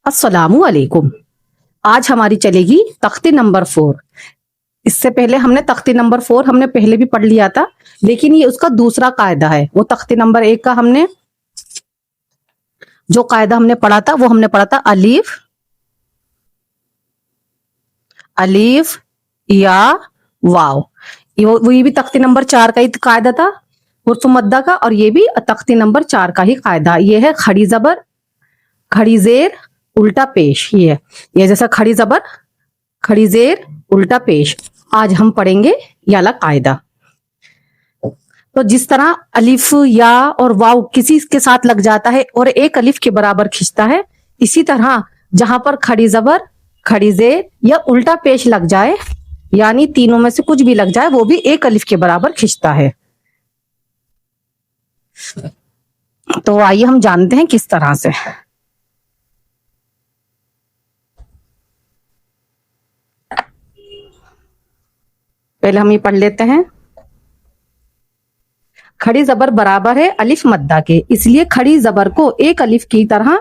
अस्सलामु अलैकुम। आज हमारी चलेगी तख्ती नंबर 4। इससे पहले हमने तख्ती नंबर 4 हमने पहले भी पढ़ लिया था, लेकिन ये उसका दूसरा कायदा है। वो तख्ती नंबर 1 का हमने जो कायदा हमने पढ़ा था वो हमने पढ़ा था अलीफ अलीफ या वाव। ये भी तख्ती नंबर 4 का ही कायदा था उर्फ मद्दा का, और ये भी तख्ती नंबर 4 का ही कायदा। ये है खड़ी जबर खड़ी जेर उल्टा पेश। ये जैसा खड़ी जबर खड़ी जेर उल्टा पेश। आज हम पढ़ेंगे ये वाला कायदा। तो जिस तरह अलिफ या और वाव किसी के साथ लग जाता है और एक अलिफ के बराबर खींचता है, इसी तरह जहां पर खड़ी जबर खड़ी जेर या उल्टा पेश लग जाए, यानी तीनों में से कुछ भी लग जाए, वो भी एक अलिफ के बराबर खींचता है। तो आइए हम जानते हैं किस तरह से। पहले हम ये पढ़ लेते हैं। खड़ी जबर बराबर है अलिफ मद्दा के, इसलिए खड़ी जबर को एक अलिफ की तरह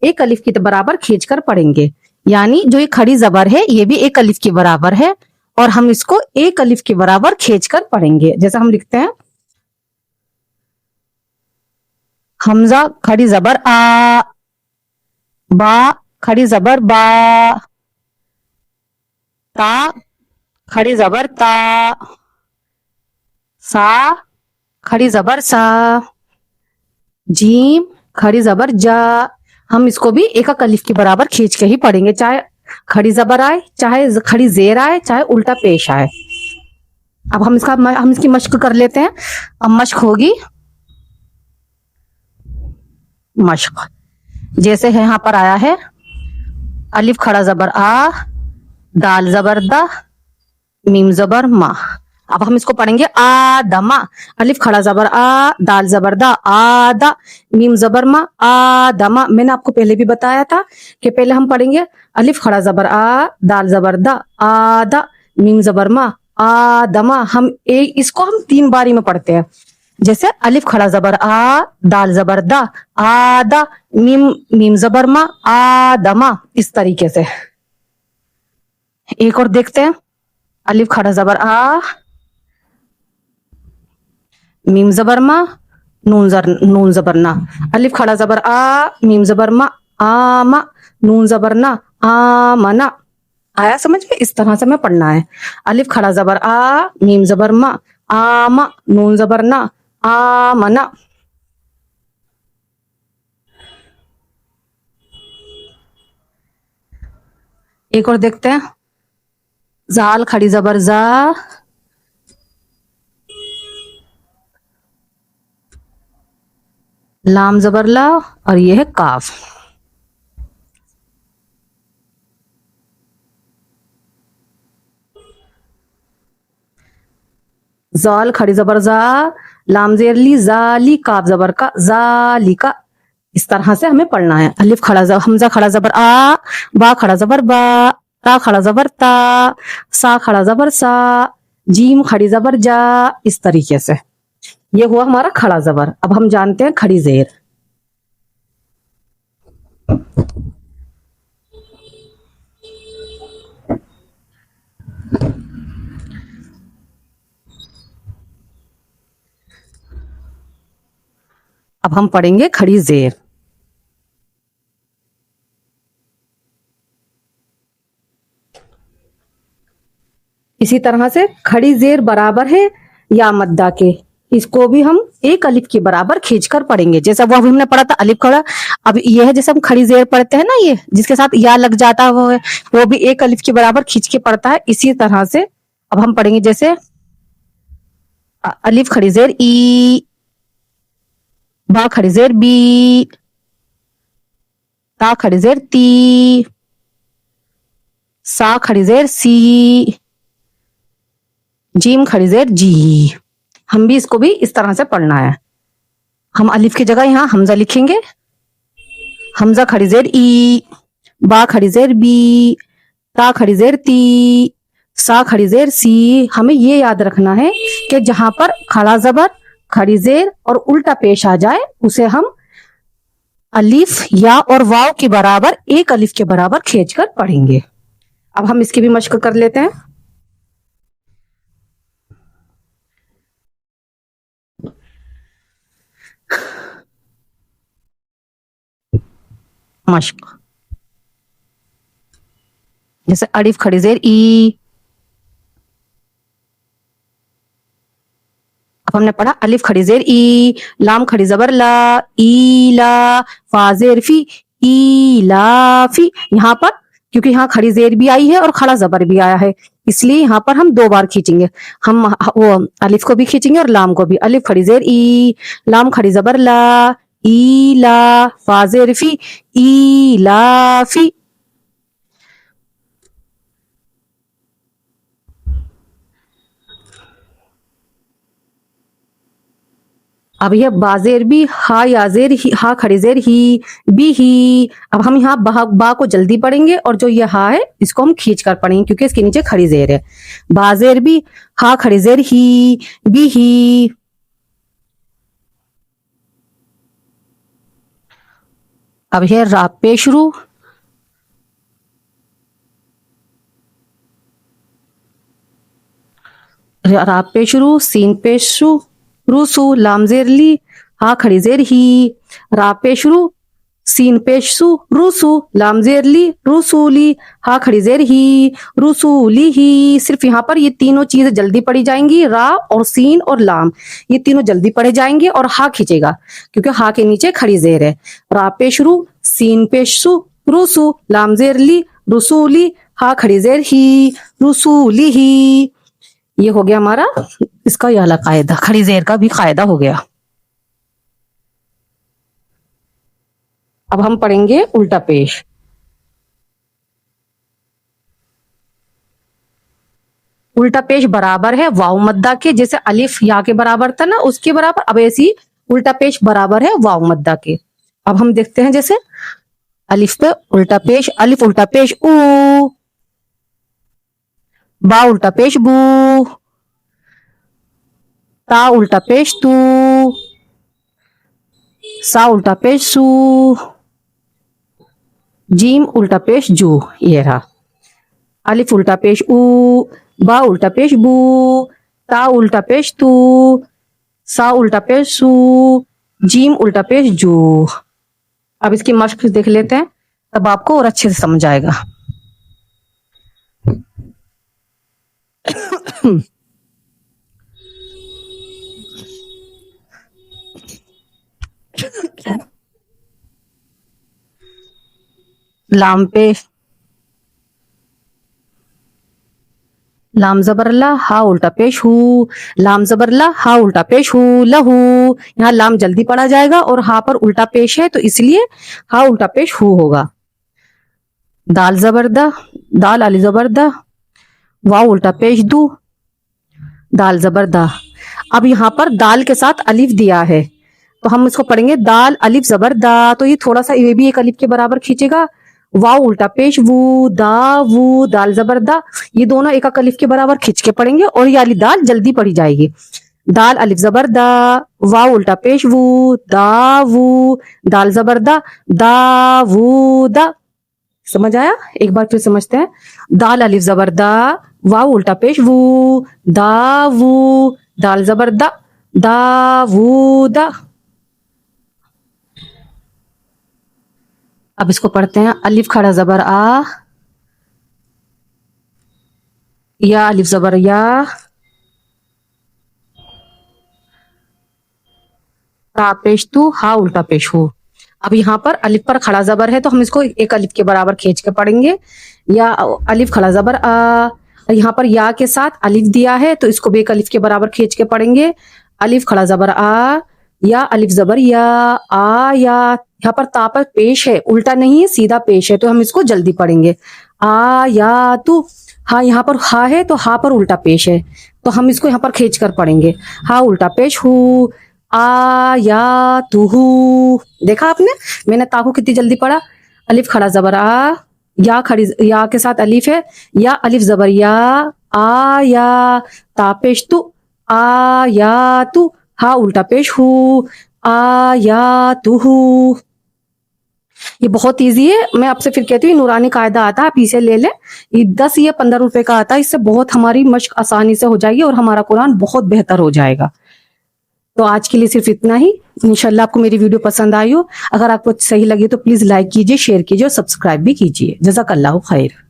एक अलिफ के बराबर खींचकर पढ़ेंगे। यानी जो ये खड़ी जबर है ये भी एक अलिफ के बराबर है, और हम इसको एक अलिफ के बराबर खींचकर पढ़ेंगे। जैसा हम लिखते हैं हमजा खड़ी जबर आ, बा खड़ी जबर बा, ता खड़ी जबर ता, सा खड़ी जबर सा, जीम खड़ी जबर जा। हम इसको भी एक अलिफ के बराबर खींच के ही पढ़ेंगे, चाहे खड़ी जबर आए, चाहे खड़ी जेर आए, चाहे उल्टा पेश आए। अब हम इसकी मश्क कर लेते हैं। अब मश्क होगी मश्क जैसे है, यहां पर आया है अलिफ खड़ा जबर आ, दाल जबर दा, मीम जबर मा। अब हम इसको पढ़ेंगे आदमा। अलिफ खड़ा जबर आ, दाल जबर दा, आदा, मीम जबर मा, आदमा। मैंने आपको पहले भी बताया था कि पहले हम पढ़ेंगे अलिफ खड़ा जबर आ, दाल जबर दा, आदा, मीम जबर मा, आदमा। इसको हम 3 बारी में पढ़ते हैं। जैसे अलिफ खड़ा जबर आ, दाल जबर दा, आदा, मीम जबर मा, आदमा। इस तरीके से एक और देखते हैं। अलिफ खड़ा जबर आ, मीम जबर मा, नून जबर ना। अलिफ खड़ा जबर आ, मीम जबर मा, आमा, नून जबर ना, आमना। आया समझ में? इस तरह से हमें पढ़ना है। अलिफ खड़ा जबर आ, मीम जबर मा, आमा, नून जबर ना, आमना। एक और देखते हैं। जाल खड़ी जबर जा, लाम जबर ला, और ये है काफ। जाल खड़ी जबर जा, लाम जेर ली, जाली, काफ जबर का, जाली का। इस तरह से हमें पढ़ना है। अलिफ खड़ा जबर, हमजा खड़ा जबर आ, बा खड़ा जबर बा, ता खड़ा जबर ता, सा खड़ा जबर सा, जीम खड़ी जबर जा। इस तरीके से ये हुआ हमारा खड़ा जबर। अब हम जानते हैं खड़ी जेर। अब हम पढ़ेंगे खड़ी जेर। इसी तरह से खड़ी जेर बराबर है या मद्दा के, इसको भी हम एक अलिफ के बराबर खींचकर पढ़ेंगे। जैसा वो अभी हमने पढ़ा था अलिफ खड़ा। अब ये है जैसे हम खड़ी जेर पढ़ते हैं ना, ये जिसके साथ या लग जाता है वो भी एक अलिफ के बराबर खींच के पढ़ता है। इसी तरह से अब हम पढ़ेंगे जैसे अलिफ खड़ी जेर ई, बा खड़ी जेर बी, ता खड़ी जेर ती, सा खड़ी जेर सी, जीम खड़ी जेर जी। हम भी इसको भी इस तरह से पढ़ना है। हम अलिफ की जगह यहां हमजा लिखेंगे। हमजा खड़ी जेर ई, बा खड़ी जेर बी, ता खड़ी जेर ती, सा खड़ी जेर सी। हमें ये याद रखना है कि जहां पर खड़ा जबर खड़ी जेर और उल्टा पेश आ जाए उसे हम अलिफ या और वाव के बराबर एक अलिफ के बराबर खींचकर पढ़ेंगे। अब हम इसकी भी मश्क कर लेते हैं। मश्क, जैसे अलिफ खड़ी जेर ई। अब हमने पढ़ा अलिफ खड़ी जेर ई, लाम खड़ी जबर ला, ई ला, फा जेर फी, ई ला फी। यहाँ पर क्योंकि यहाँ खड़ी जेर भी आई है और खड़ा जबर भी आया है, इसलिए यहाँ पर हम दो बार खींचेंगे। हम वो अलिफ को भी खींचेंगे और लाम को भी। अलिफ खड़ी जेर ई, लाम खड़ी जबर ला, ई ला, फा जेर फी, ई ला फी। अब यह बाजेर भी, हा याजेर ही, हा खड़ी जेर ही, बी ही। अब हम यहाँ बा को जल्दी पढ़ेंगे और जो ये हा है इसको हम खींच कर पढ़ेंगे क्योंकि इसके नीचे खड़ी जेर है। बाजेर भी, हा खड़ी जेर ही, बी ही। अब है रा पेशरू, रा पेशरू, सीन पेशरू, रूसू, लाम जेर ली, हा खड़ी जेर ही, रा पेशरू, सीन पेशू, रूसू, लाम जेर ली, रूसूली, हा खड़ी जेर ही, रूसूली ही। सिर्फ यहाँ पर ये तीनों चीजें जल्दी पढ़ी जाएंगी, रा और सीन और लाम, ये तीनों जल्दी पढ़े जाएंगे और हा खींचेगा क्योंकि हा के नीचे खड़ी जेर है। रा पेशरू, सीन पेशू, रूसू, लाम जेर ली, रूसूली, हा खड़ी जेर ही, रूसूली ही। ये हो गया हमारा इसका ये वाला कायदा, खड़ी जेर का भी कायदा हो गया। अब हम पढ़ेंगे उल्टा पेश। उल्टा पेश बराबर है वाव मद्दा के, जैसे अलिफ या के बराबर था ना उसके बराबर, अब ऐसी उल्टा पेश बराबर है वाव मद्दा के। अब हम देखते हैं, जैसे अलिफ पे उल्टा पेश, अलिफ उल्टा पेश ऊ, बा उल्टा पेश बू, ता उल्टा पेश तू, सा उल्टा पेश सू, जीम उल्टा पेश जू। ये रहा अलिफ उल्टा पेश ऊ, बा उल्टा पेश बू, ता उल्टा पेश तू, सा उल्टा पेश सू, जीम उल्टा पेश जू। अब इसकी मश्क देख लेते हैं, तब आपको और अच्छे से समझ आएगा। लाम पे लाम जबर ला, हा उल्टा पेश हू, लाम जबर ला, हा उल्टा पेश हू, लहू। यहाँ लाम जल्दी पढ़ा जाएगा और हा पर उल्टा पेश है तो इसलिए हा उल्टा पेश हू होगा। दाल जबर दा, दाल अली जबर दा, वाव उल्टा पेश दू, दाल जबर दा। अब यहाँ पर दाल के साथ अलिफ दिया है तो हम इसको पढ़ेंगे दाल अलिफ जबर दा, तो ये थोड़ा सा ये भी एक अलिफ के बराबर खींचेगा। वाव उल्टा पेश वू, दा वू, दाल जबर दा, ये दोनों एक अलिफ के बराबर खींच के पढ़ेंगे और ये वाली दाल जल्दी पढ़ी जाएगी। दाल अलिफ जबर दा, वाव उल्टा पेश वू, दा वू, दाल जबर दा वू दा। समझ आया? एक बार फिर समझते हैं। दाल अलिफ जबर दा, वाव उल्टा पेश वू, दा वू, दाल जबर दा वू दा। अब इसको पढ़ते हैं। अलिफ खड़ा जबर आ, या अलिफ जबर या, ता पेश तू, हा उल्टा पेश हो। अब यहाँ पर अलिफ पर खड़ा जबर है तो हम इसको एक अलिफ के बराबर खींच के पढ़ेंगे। या अलिफ खड़ा जबर आ, यहाँ पर या के साथ अलिफ दिया है तो इसको भी एक अलिफ के बराबर खींच के पढ़ेंगे। अलिफ खड़ा जबर आ, या अलिफ जबर या, आ या। यहाँ पर ता पर पेश है, उल्टा नहीं है, सीधा पेश है तो हम इसको जल्दी पढ़ेंगे। आ या तू, हाँ यहाँ पर हा है तो हा पर उल्टा पेश है तो हम इसको यहाँ पर खींच कर पढ़ेंगे। हा उल्टा पेश हु, आ या तुहू। देखा आपने, मैंने ता को कितनी जल्दी पढ़ा। अलिफ खड़ा जबर आ, या खड़ी, या के साथ अलिफ है, या अलिफ जबर या, आ या, ता पेश तू, आ या तू, हा उल्टा पेश हु, आ या तुहू। یہ بہت ایزی ہے. میں آپ سے پھر کہتی ہوں یہ نورانی قاعدہ آتا ہے, آپ اسے لے لیں. یہ 10 یا 15 روپے کا آتا ہے. اس سے بہت ہماری مشق آسانی سے ہو جائے گی اور ہمارا قرآن بہت بہتر ہو جائے گا. تو آج کے لیے صرف اتنا ہی. انشاءاللہ آپ کو میری ویڈیو پسند آئی ہو. اگر آپ کو صحیح لگی تو پلیز لائک کیجیے, شیئر کیجیے اور سبسکرائب بھی کیجیے. جزاک اللہ خیر.